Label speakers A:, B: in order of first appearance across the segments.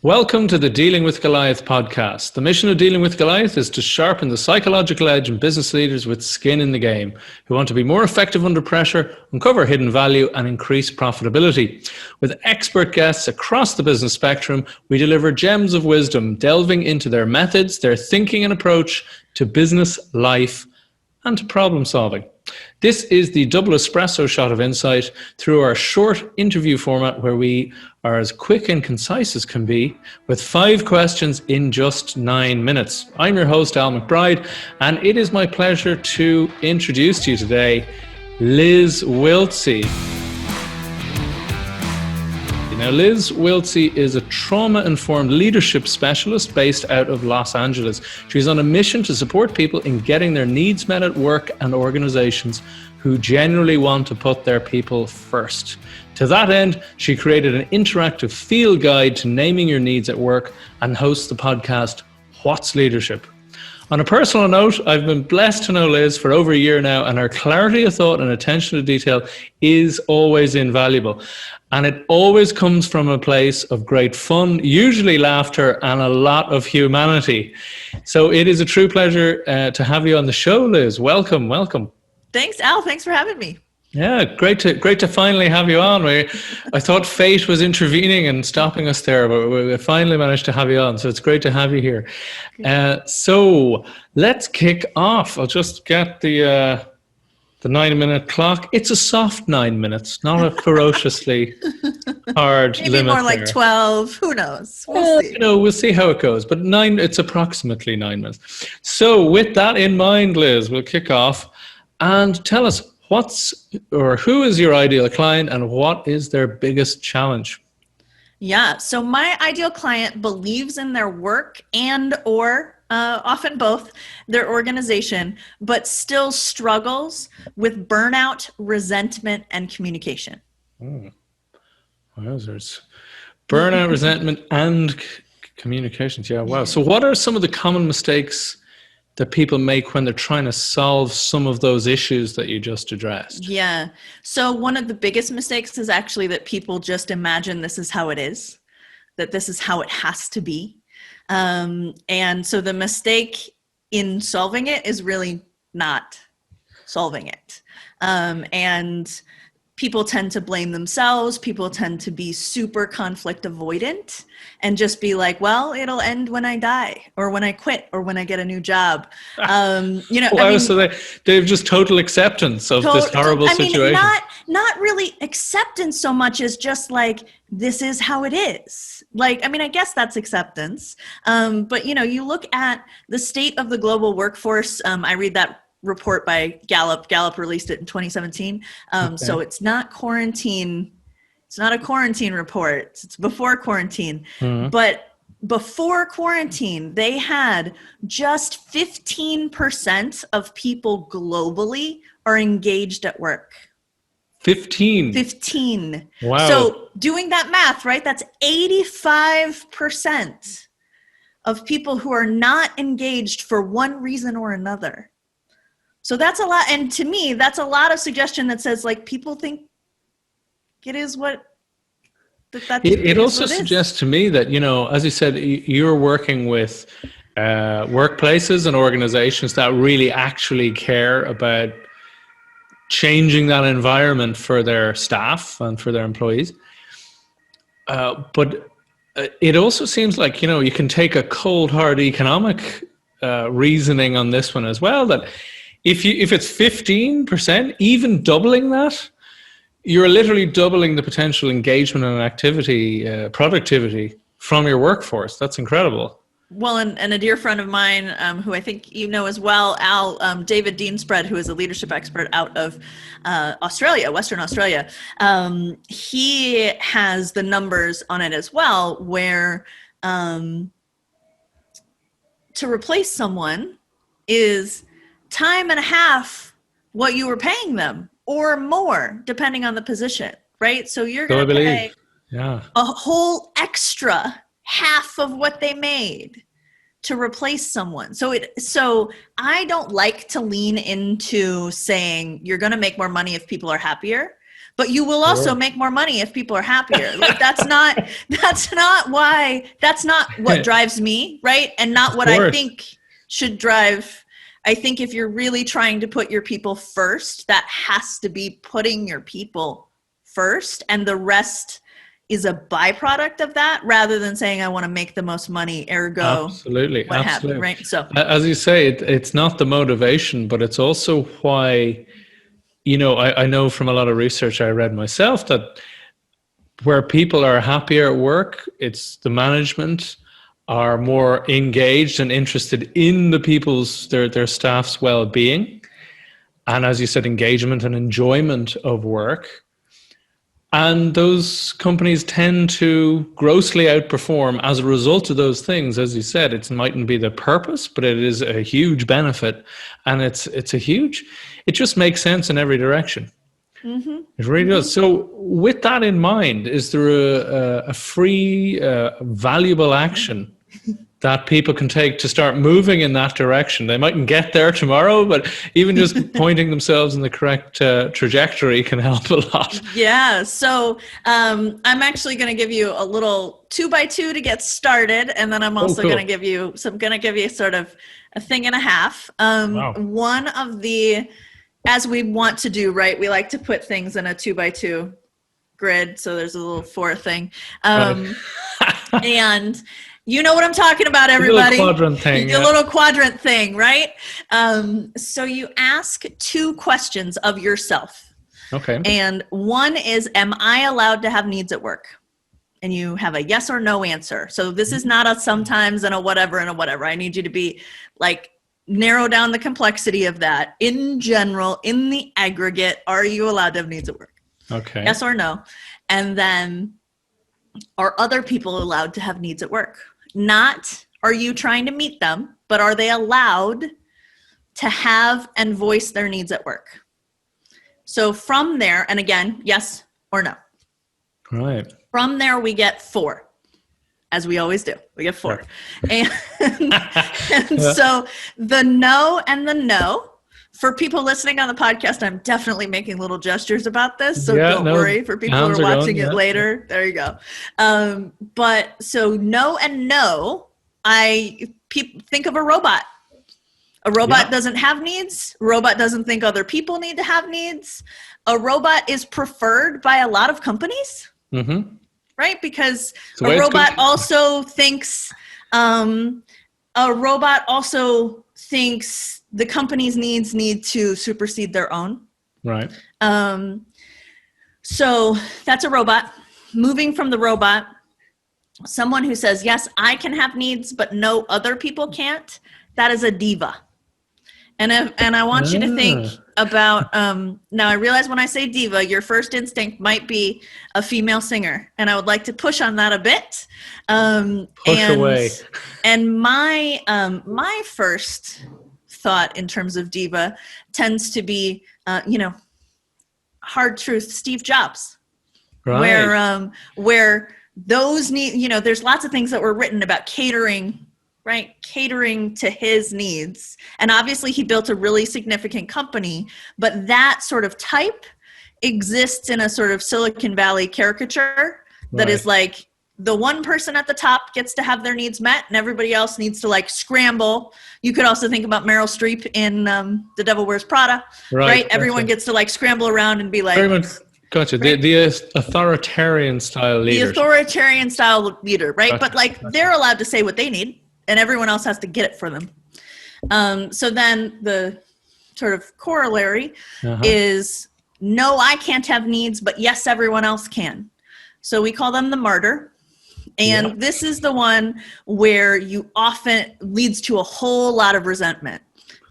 A: Welcome to the Dealing with Goliath podcast. The mission of Dealing with Goliath is to sharpen the psychological edge in business leaders with skin in the game, who want to be more effective under pressure, uncover hidden value, and increase profitability. With expert guests across the business spectrum, we deliver gems of wisdom, delving into their methods, their thinking and approach to business, life, and to problem solving. This is the double espresso shot of insight through our short interview format where we are as quick and concise as can be with 5 questions in just 9 minutes. I'm your host, Al McBride, and it is my pleasure to introduce to you today Liz Wiltsie. Now, Liz Wiltsie is a trauma-informed leadership specialist based out of Los Angeles. She's on a mission to support people in getting their needs met at work and organizations who genuinely want to put their people first. To that end, she created an interactive field guide to naming your needs at work and hosts the podcast, What's Leadership? On a personal note, I've been blessed to know Liz for over a year now, and her clarity of thought and attention to detail is always invaluable. And it always comes from a place of great fun, usually laughter, and a lot of humanity. So it is a true pleasure to have you on the show, Liz. Welcome.
B: Thanks, Al. Thanks for having me.
A: Yeah, great to finally have you on. I thought fate was intervening and stopping us there, but we finally managed to have you on. So it's great to have you here. So let's kick off. I'll just get the 9-minute clock. It's a soft 9 minutes, not a ferociously hard
B: Maybe
A: limit.
B: Maybe more like
A: there.
B: 12. Who knows? We'll see.
A: We'll see how it goes. But it's approximately 9 minutes. So with that in mind, Liz, we'll kick off and tell us who is your ideal client and what is their biggest challenge?
B: Yeah. So my ideal client believes in their work or often both, their organization, but still struggles with burnout, resentment, and communication.
A: Wowzers. Burnout, resentment, and communications. Yeah, wow. So what are some of the common mistakes that people make when they're trying to solve some of those issues that you just addressed?
B: Yeah. So one of the biggest mistakes is actually that people just imagine this is how it is, that this is how it has to be. And so the mistake in solving it is really not solving it. And people tend to blame themselves. People tend to be super conflict avoidant and just be like, well, it'll end when I die or when I quit or when I get a new job.
A: So they have just total acceptance of this horrible situation.
B: Not really acceptance so much as just like, this is how it is. I guess that's acceptance. But you look at the state of the global workforce. I read that report by Gallup. Gallup released it in 2017. Okay. So it's not quarantine. It's not a quarantine report. It's before quarantine. Mm-hmm. But before quarantine, they had just 15% of people globally are engaged at work. 15.
A: Wow.
B: So doing that math, right? That's 85% of people who are not engaged for one reason or another. So that's a lot. And to me, that's a lot of suggestion that says like people think it is what
A: it also suggests to me that, as you said, you're working with workplaces and organizations that really actually care about changing that environment for their staff and for their employees. But it also seems like, you can take a cold, hard economic reasoning on this one as well, that if it's 15%, even doubling that, you're literally doubling the potential engagement and activity, productivity from your workforce. That's incredible.
B: Well, and a dear friend of mine, who I think you know as well, Al, David Deanspread, who is a leadership expert out of Australia, Western Australia, he has the numbers on it as well, where to replace someone is time and a half what you were paying them or more, depending on the position, right? So you're going to pay a whole extra half of what they made to replace someone. So I don't like to lean into saying you're going to make more money if people are happier, but you will also make more money if people are happier. Like that's not what drives me, right? And not what I think should drive. I think if you're really trying to put your people first, that has to be putting your people first, and the rest is a byproduct of that, rather than saying I want to make the most money, ergo
A: absolutely
B: happened, right? So
A: as you say, it's not the motivation, but it's also why, I know from a lot of research I read myself that where people are happier at work, it's the management are more engaged and interested in their staff's well-being, and as you said, engagement and enjoyment of work. And those companies tend to grossly outperform as a result of those things. As you said, it mightn't be the purpose, but it is a huge benefit. And it just makes sense in every direction. Mm-hmm. It really does. So with that in mind, is there a free, valuable action that people can take to start moving in that direction? They mightn't get there tomorrow, but even just pointing themselves in the correct trajectory can help a lot.
B: Yeah. So I'm actually going to give you a little 2x2 to get started, and then I'm also going to give you sort of a thing and a half. Wow. One of the, as we want to do, right, we like to put things in a 2x2 grid. So there's a little 4 thing. And you know what I'm talking about, everybody.
A: The little quadrant thing.
B: The little quadrant thing, right? So you ask 2 questions of yourself.
A: Okay.
B: And one is, am I allowed to have needs at work? And you have a yes or no answer. So this is not a sometimes and a whatever and a whatever. I need you to be like, narrow down the complexity of that. In general, in the aggregate, are you allowed to have needs at work?
A: Okay.
B: Yes or no? And then, are other people allowed to have needs at work? Not, are you trying to meet them, but are they allowed to have and voice their needs at work? So from there, and again, yes or no.
A: Right.
B: From there, we get 4, as we always do. We get 4. And so the no and the no, for people listening on the podcast, I'm definitely making little gestures about this. So don't worry for people who are watching it later. There you go. But so no and no, think of a robot. A robot doesn't have needs. A robot doesn't think other people need to have needs. A robot is preferred by a lot of companies, right? Because a robot also thinks, the company's needs need to supersede their own.
A: Right.
B: So that's a robot. Moving from the robot, someone who says, yes, I can have needs, but no other people can't, that is a diva. And I want you to think about, now I realize when I say diva, your first instinct might be a female singer. And I would like to push on that a bit.
A: Push away.
B: And my first thought in terms of diva tends to be, hard truth, Steve Jobs, right. where those need, there's lots of things that were written about catering, right? Catering to his needs. And obviously he built a really significant company, but that sort of type exists in a sort of Silicon Valley caricature that is like, the one person at the top gets to have their needs met and everybody else needs to like scramble. You could also think about Meryl Streep in The Devil Wears Prada, right? Everyone gets to like scramble around and be like... Very much,
A: gotcha. Right? The authoritarian style leader.
B: The authoritarian style leader, right? Gotcha. But like they're allowed to say what they need and everyone else has to get it for them. So then the sort of corollary is, no, I can't have needs, but yes, everyone else can. So we call them the martyr. And this is the one where you often leads to a whole lot of resentment.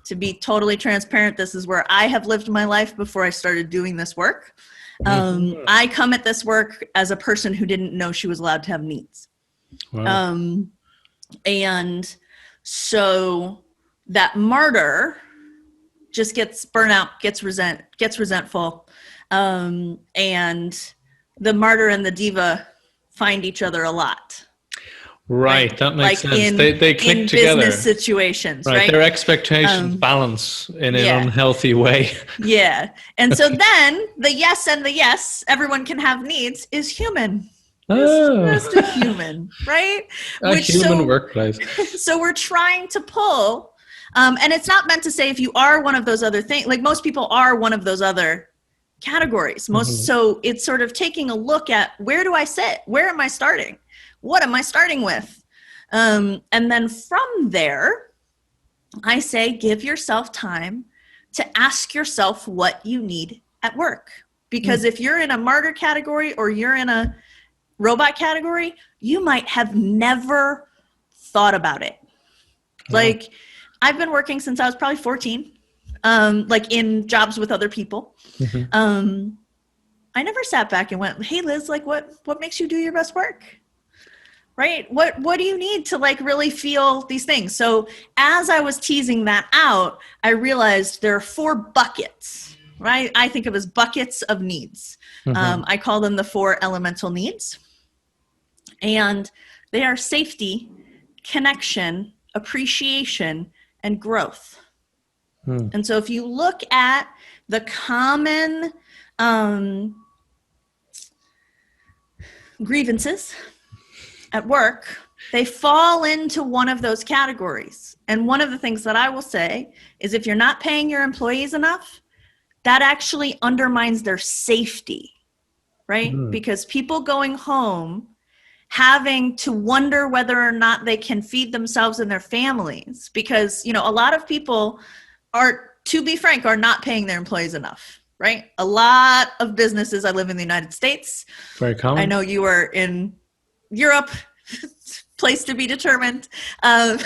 B: To be totally transparent, this is where I have lived my life before I started doing this work. I come at this work as a person who didn't know she was allowed to have needs. Wow. And so that martyr just gets burnout, gets resentful. And the martyr and the diva find each other a lot.
A: Right, that makes
B: like
A: sense. They click
B: in
A: together.
B: Business situations, right?
A: Their expectations balance in an unhealthy way.
B: Yeah. And so then the yes and the yes, everyone can have needs, is human. It's just a human, right?
A: A human workplace.
B: So we're trying to pull, and it's not meant to say if you are one of those other things, like most people are one of those other categories. So it's sort of taking a look at, where do I sit? Where am I starting? What am I starting with? And then from there, I say, give yourself time to ask yourself what you need at work. Because if you're in a martyr category or you're in a robot category, you might have never thought about it. Like, I've been working since I was probably 14, like in jobs with other people. I never sat back and went, hey, Liz, like what makes you do your best work? Right? What do you need to like really feel these things? So as I was teasing that out, I realized there are 4 buckets, right? I think of as buckets of needs. I call them the 4 elemental needs. And they are safety, connection, appreciation, and growth. And so if you look at the common grievances at work, they fall into one of those categories. And one of the things that I will say is, if you're not paying your employees enough, that actually undermines their safety, right? Because people going home having to wonder whether or not they can feed themselves and their families, because, you know, a lot of people are, to be frank, are not paying their employees enough, right? A lot of businesses, I live in the United States.
A: Very common.
B: I know you are in Europe, place to be determined. And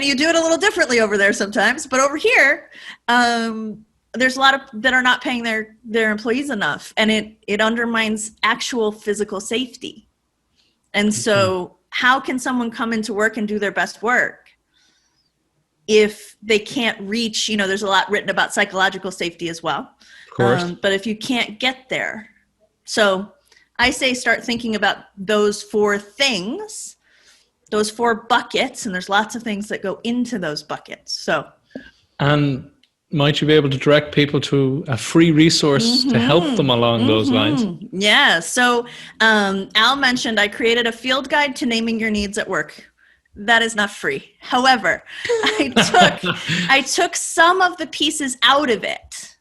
B: you do it a little differently over there sometimes, but over here, there's a lot of that are not paying their employees enough, and it undermines actual physical safety. And so how can someone come into work and do their best work if they can't reach, you know, there's a lot written about psychological safety as well.
A: Of course.
B: But if you can't get there, so I say start thinking about those 4 things, those 4 buckets, and there's lots of things that go into those buckets. So,
A: and might you be able to direct people to a free resource to help them along those lines?
B: Yeah. So Al mentioned I created a field guide to naming your needs at work. That is not free. However, I took some of the pieces out of it.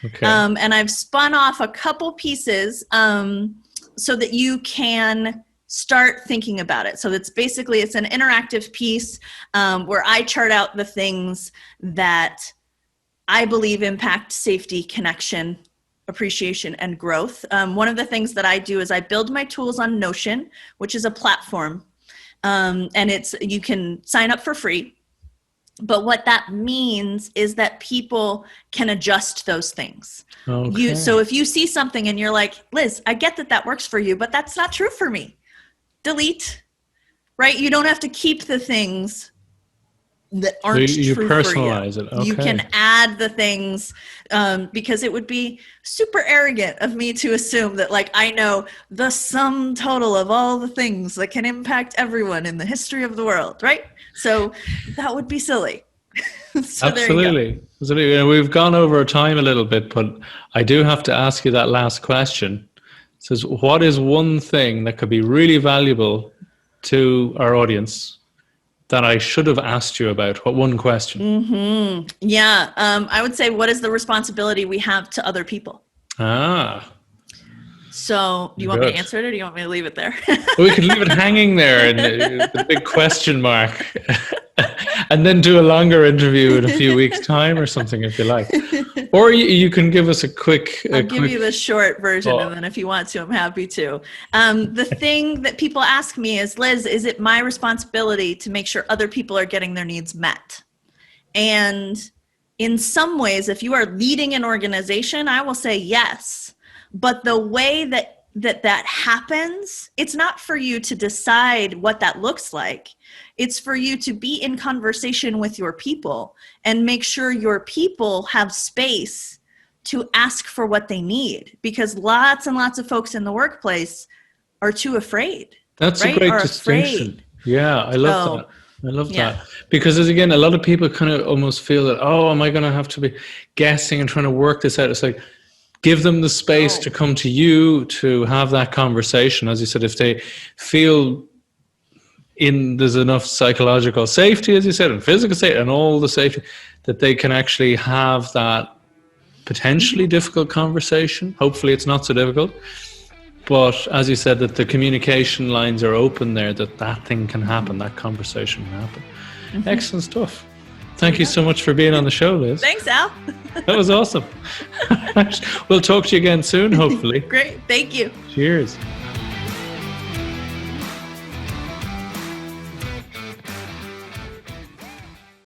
B: Okay. And I've spun off a couple pieces so that you can start thinking about it. So it's basically, it's an interactive piece where I chart out the things that I believe impact safety, connection, appreciation, and growth. One of the things that I do is I build my tools on Notion, which is a platform. And you can sign up for free. But what that means is that people can adjust those things. Okay. So if you see something and you're like, Liz, I get that works for you, but that's not true for me. Delete, right? You don't have to keep the things that aren't
A: you
B: true
A: personalize
B: for you.
A: It. Okay.
B: You can add the things because it would be super arrogant of me to assume that like I know the sum total of all the things that can impact everyone in the history of the world, right? So that would be silly. So
A: Absolutely. Absolutely. And we've gone over time a little bit, but I do have to ask you that last question. It says, what is one thing that could be really valuable to our audience that I should have asked you about? What one question?
B: Yeah. I would say, what is the responsibility we have to other people? So do you want me to answer it, or do you want me to leave it there?
A: Well, we could leave it hanging there in the big question mark and then do a longer interview in a few weeks' time or something if you like. Or you can give us a quick...
B: I'll give you the short version, and then if you want to, I'm happy to. The thing that people ask me is, Liz, is it my responsibility to make sure other people are getting their needs met? And in some ways, if you are leading an organization, I will say yes. But the way that happens, it's not for you to decide what that looks like. It's for you to be in conversation with your people and make sure your people have space to ask for what they need, because lots and lots of folks in the workplace are too afraid.
A: That's right? A great distinction. Yeah, I love
B: So,
A: that. I love
B: yeah.
A: that. Because as again, a lot of people kind of almost feel that, oh, am I going to have to be guessing and trying to work this out? It's like, give them the space to come to you to have that conversation. As you said, if they feel there's enough psychological safety, as you said, and physical safety and all the safety, that they can actually have that potentially difficult conversation. Hopefully it's not so difficult. But as you said, that the communication lines are open there, that thing can happen, that conversation can happen. Excellent stuff. Thank you so much for being on the show, Liz.
B: Thanks, Al.
A: That was awesome. We'll talk to you again soon, hopefully.
B: Great. Thank you.
A: Cheers.